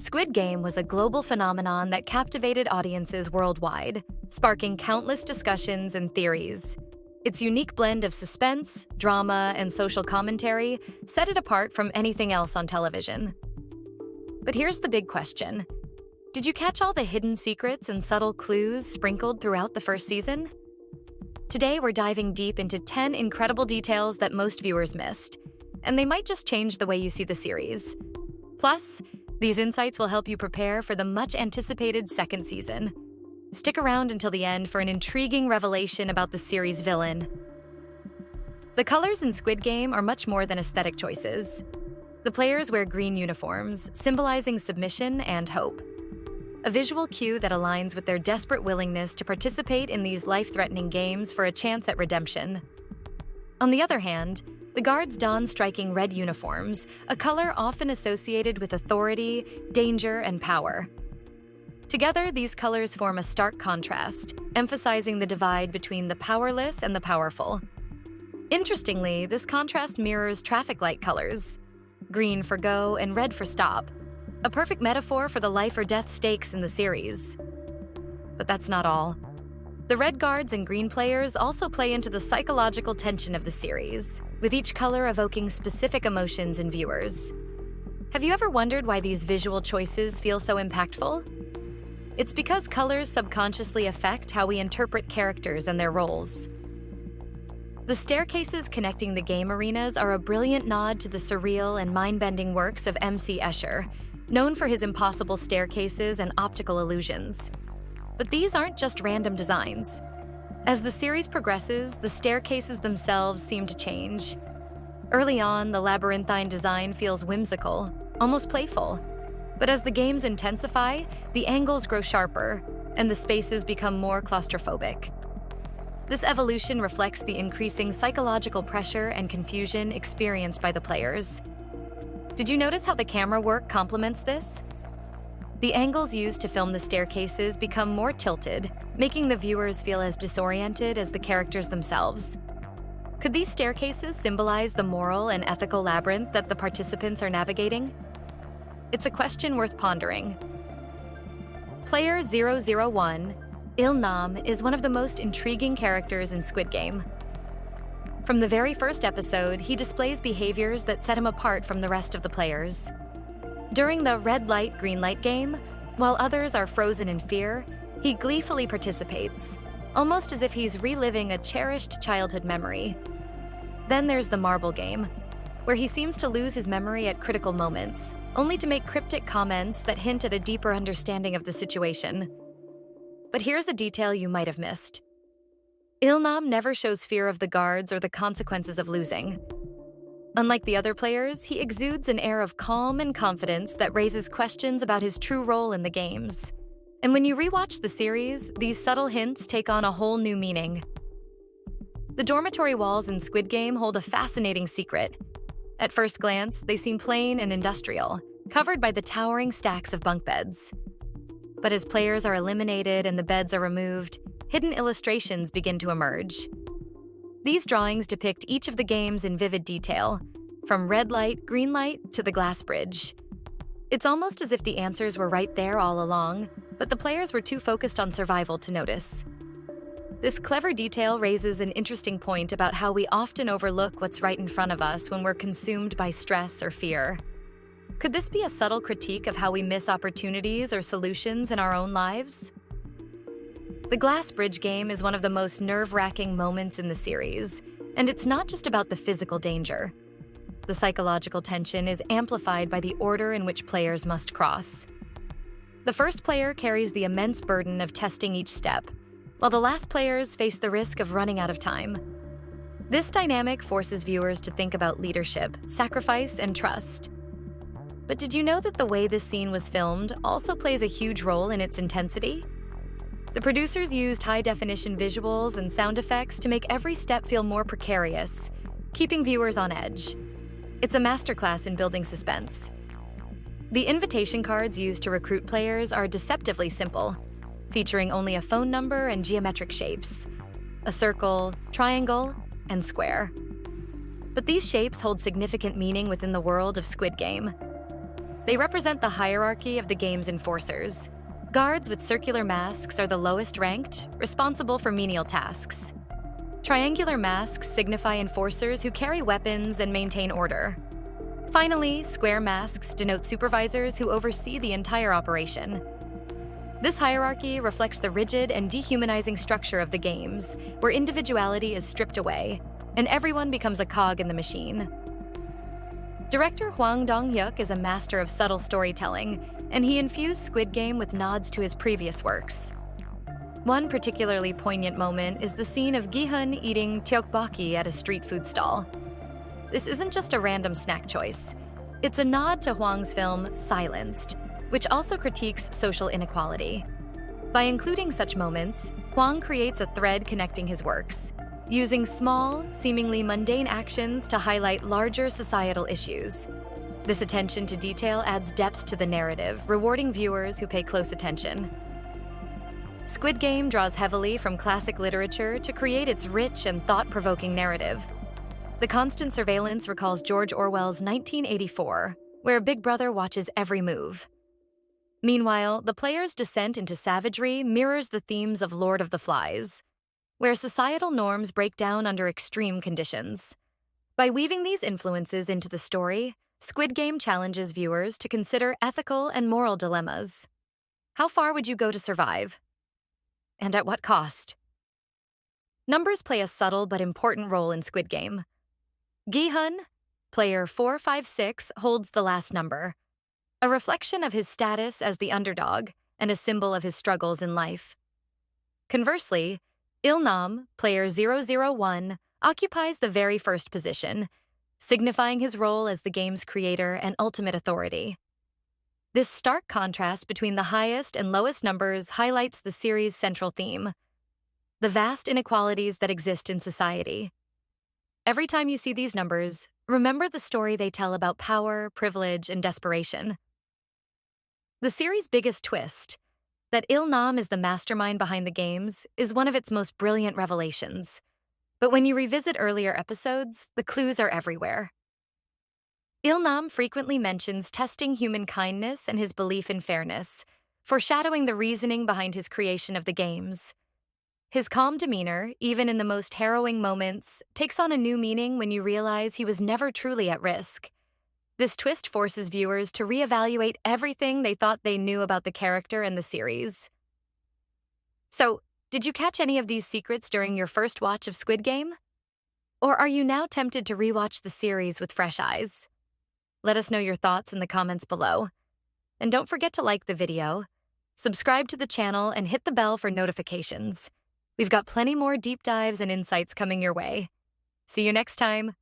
Squid Game was a global phenomenon that captivated audiences worldwide, sparking countless discussions and theories. Its unique blend of suspense, drama, and social commentary set it apart from anything else on television. But here's the big question. Did you catch all the hidden secrets and subtle clues sprinkled throughout the first season? Today, we're diving deep into 10 incredible details that most viewers missed, and they might just change the way you see the series. Plus, these insights will help you prepare for the much-anticipated second season. Stick around until the end for an intriguing revelation about the series' villain. The colors in Squid Game are much more than aesthetic choices. The players wear green uniforms, symbolizing submission and hope. A visual cue that aligns with their desperate willingness to participate in these life-threatening games for a chance at redemption. On the other hand, the guards don striking red uniforms, a color often associated with authority, danger, and power. Together, these colors form a stark contrast, emphasizing the divide between the powerless and the powerful. Interestingly, this contrast mirrors traffic light colors: green for go and red for stop, a perfect metaphor for the life or death stakes in the series. But that's not all. The red guards and green players also play into the psychological tension of the series, with each color evoking specific emotions in viewers. Have you ever wondered why these visual choices feel so impactful? It's because colors subconsciously affect how we interpret characters and their roles. The staircases connecting the game arenas are a brilliant nod to the surreal and mind-bending works of MC Escher, known for his impossible staircases and optical illusions. But these aren't just random designs. As the series progresses, the staircases themselves seem to change. Early on, the labyrinthine design feels whimsical, almost playful. But as the games intensify, the angles grow sharper, and the spaces become more claustrophobic. This evolution reflects the increasing psychological pressure and confusion experienced by the players. Did you notice how the camera work complements this? The angles used to film the staircases become more tilted, making the viewers feel as disoriented as the characters themselves. Could these staircases symbolize the moral and ethical labyrinth that the participants are navigating? It's a question worth pondering. Player 001, Il-nam, is one of the most intriguing characters in Squid Game. From the very first episode, he displays behaviors that set him apart from the rest of the players. During the red light, green light game, while others are frozen in fear, he gleefully participates, almost as if he's reliving a cherished childhood memory. Then there's the marble game, where he seems to lose his memory at critical moments, only to make cryptic comments that hint at a deeper understanding of the situation. But here's a detail you might have missed. Il-nam never shows fear of the guards or the consequences of losing. Unlike the other players, he exudes an air of calm and confidence that raises questions about his true role in the games. And when you rewatch the series, these subtle hints take on a whole new meaning. The dormitory walls in Squid Game hold a fascinating secret. At first glance, they seem plain and industrial, covered by the towering stacks of bunk beds. But as players are eliminated and the beds are removed, hidden illustrations begin to emerge. These drawings depict each of the games in vivid detail, from red light, green light, to the glass bridge. It's almost as if the answers were right there all along, but the players were too focused on survival to notice. This clever detail raises an interesting point about how we often overlook what's right in front of us when we're consumed by stress or fear. Could this be a subtle critique of how we miss opportunities or solutions in our own lives? The glass bridge game is one of the most nerve-wracking moments in the series, and it's not just about the physical danger. The psychological tension is amplified by the order in which players must cross. The first player carries the immense burden of testing each step, while the last players face the risk of running out of time. This dynamic forces viewers to think about leadership, sacrifice, and trust. But did you know that the way this scene was filmed also plays a huge role in its intensity? The producers used high-definition visuals and sound effects to make every step feel more precarious, keeping viewers on edge. It's a masterclass in building suspense. The invitation cards used to recruit players are deceptively simple, featuring only a phone number and geometric shapes: a circle, triangle, and square. But these shapes hold significant meaning within the world of Squid Game. They represent the hierarchy of the game's enforcers. Guards with circular masks are the lowest ranked, responsible for menial tasks. Triangular masks signify enforcers who carry weapons and maintain order. Finally, square masks denote supervisors who oversee the entire operation. This hierarchy reflects the rigid and dehumanizing structure of the games, where individuality is stripped away, and everyone becomes a cog in the machine. Director Hwang Dong-hyuk is a master of subtle storytelling, and he infused Squid Game with nods to his previous works. One particularly poignant moment is the scene of Gi-hun eating tteokbokki at a street food stall. This isn't just a random snack choice. It's a nod to Hwang's film Silenced, which also critiques social inequality. By including such moments, Hwang creates a thread connecting his works, using small, seemingly mundane actions to highlight larger societal issues. This attention to detail adds depth to the narrative, rewarding viewers who pay close attention. Squid Game draws heavily from classic literature to create its rich and thought-provoking narrative. The constant surveillance recalls George Orwell's 1984, where Big Brother watches every move. Meanwhile, the player's descent into savagery mirrors the themes of Lord of the Flies, where societal norms break down under extreme conditions. By weaving these influences into the story, Squid Game challenges viewers to consider ethical and moral dilemmas. How far would you go to survive? And at what cost? Numbers play a subtle but important role in Squid Game. Gi-hun, player 456, holds the last number, a reflection of his status as the underdog and a symbol of his struggles in life. Conversely, Il-nam, player 001, occupies the very first position, signifying his role as the game's creator and ultimate authority. This stark contrast between the highest and lowest numbers highlights the series' central theme: the vast inequalities that exist in society. Every time you see these numbers, remember the story they tell about power, privilege, and desperation. The series' biggest twist, that Il-nam is the mastermind behind the games, is one of its most brilliant revelations. But when you revisit earlier episodes, the clues are everywhere. Il-nam frequently mentions testing human kindness and his belief in fairness, foreshadowing the reasoning behind his creation of the games. His calm demeanor, even in the most harrowing moments, takes on a new meaning when you realize he was never truly at risk. This twist forces viewers to reevaluate everything they thought they knew about the character and the series. So, did you catch any of these secrets during your first watch of Squid Game? Or are you now tempted to rewatch the series with fresh eyes? Let us know your thoughts in the comments below. And don't forget to like the video, subscribe to the channel, and hit the bell for notifications. We've got plenty more deep dives and insights coming your way. See you next time.